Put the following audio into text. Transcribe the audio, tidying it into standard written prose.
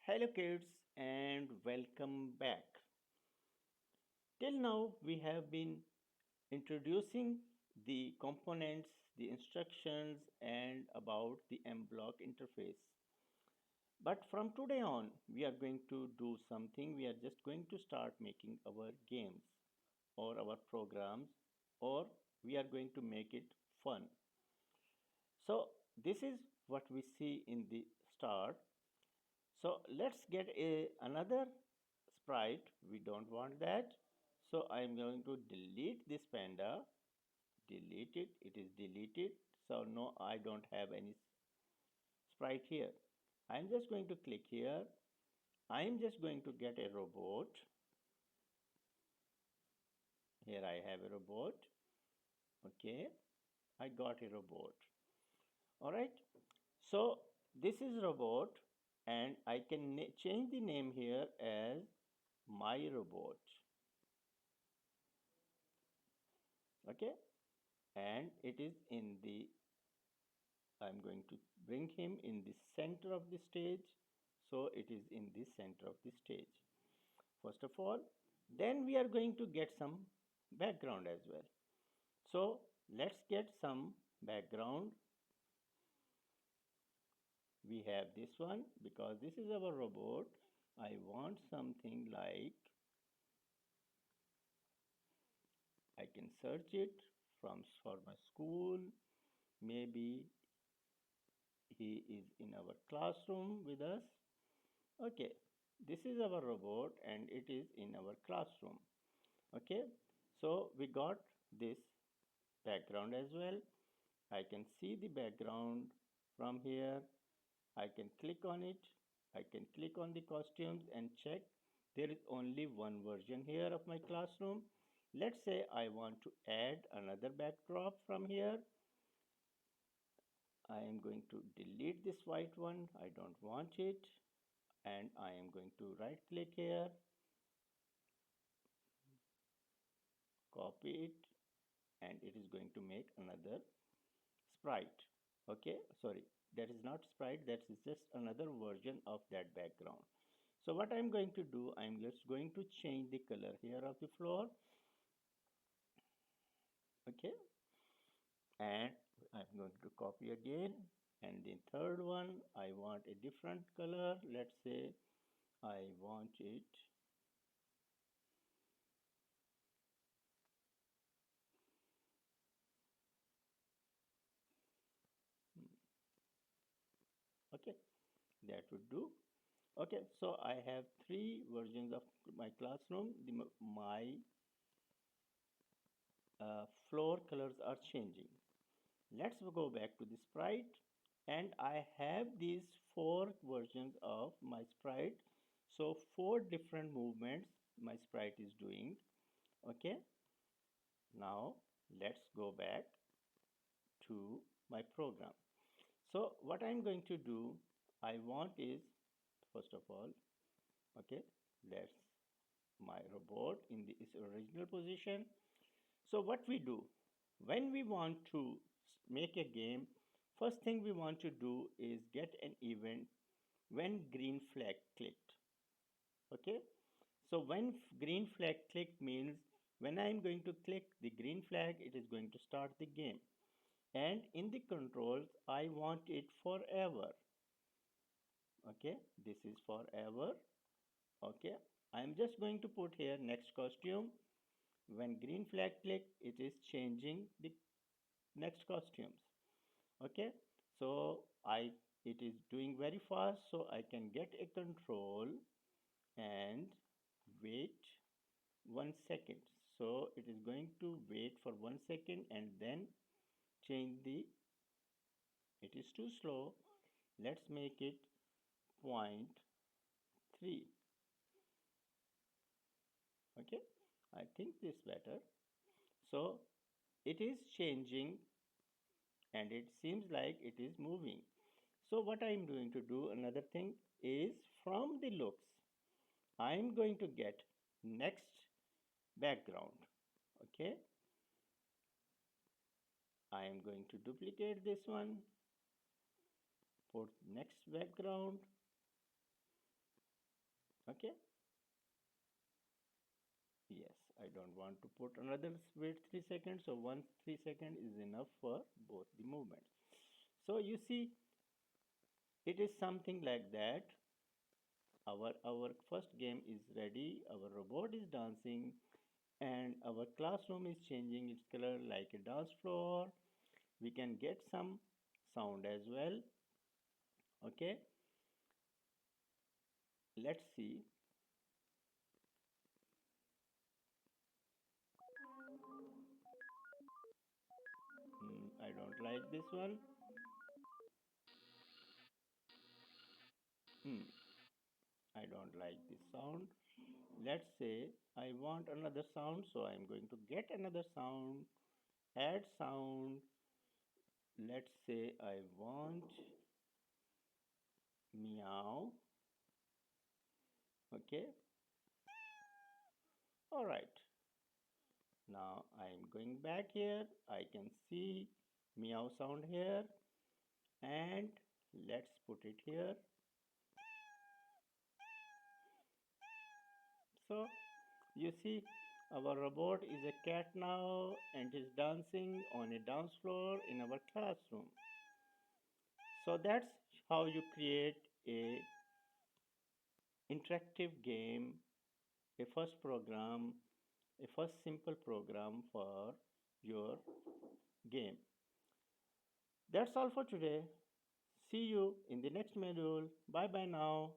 Hello kids and welcome back. Till now we have been introducing the components, the instructions and about the mBlock interface. But from today on we are going to do something. We are just going to start making our games or our programs, or we are going to make it fun. So this is what we see in the start. So let's get another sprite. We don't want that. So I'm going to delete this panda. Delete it. It is deleted. So no, I don't have any sprite here. I'm just going to click here. I'm just going to get a robot. Here I have a robot. Okay. I got a robot. Alright. So this is robot and I can change the name here as my robot. Okay, and it is in the I'm going to bring him in the center of the stage, so it is in the center of the stage first of all. Then we are going to get some background as well. So let's get some background. We have this one because this is our robot. I want something like, I can search it from for my school. Maybe he is in our classroom with us. Okay, this is our robot and it is in our classroom. Okay, so we got this background as well. I can see the background from here. I can click on it. I can click on the costumes and check. There is only one version here of my classroom. Let's say I want to add another backdrop from here. I am going to delete this white one. I don't want it. And I am going to right click here, copy it, and it is going to make another sprite. Okay, sorry, that is not sprite, that is just another version of that background. So what I'm going to do, I'm just going to change the color here of the floor. Okay, and I'm going to copy again, and the third one I want a different color. Let's say I want it, okay, that would do. Okay, so I have three versions of my classroom. My floor colors are changing. Let's go back to the sprite, and I have these four versions of my sprite. So four different movements my sprite is doing. Okay, now let's go back to my program. So what I'm going to do, I want is, first of all, okay, that's my robot in its original position. So what we do when we want to make a game, first thing we want to do is get an event when green flag clicked. Okay, so when green flag clicked means when I am going to click the green flag, it is going to start the game. And in the controls I want it forever. Okay, this is forever. Okay, I am just going to put here next costume. When green flag click, it is changing the next costumes. Okay, so I it is doing very fast, so I can get a control and wait 1 second. So it is going to wait for 1 second and then change the, it is too slow, let's make it point 0.3. Okay, I think this better. So it is changing and it seems like it is moving. So what I am going to do, another thing is, from the looks I am going to get next background. Okay, I am going to duplicate this one, put next background, Okay. Yes, I don't want to put another wait 3 seconds. So 3 second is enough for both the movements. So you see, it is something like that. Our first game is ready. Our robot is dancing, and our classroom is changing its color like a dance floor. We can get some sound as well. Okay, let's see. I don't like this one. Hmm, I don't like this sound. Let's say I want another sound, so I'm going to get another sound, add sound. Let's say I want meow. Okay, all right. Now I'm going back here. I can see meow sound here, and let's put it here. So you see, our robot is a cat now and is dancing on a dance floor in our classroom. So that's how you create a interactive game, a first program, a first simple program for your game. That's all for today. See you in the next module. Bye bye now.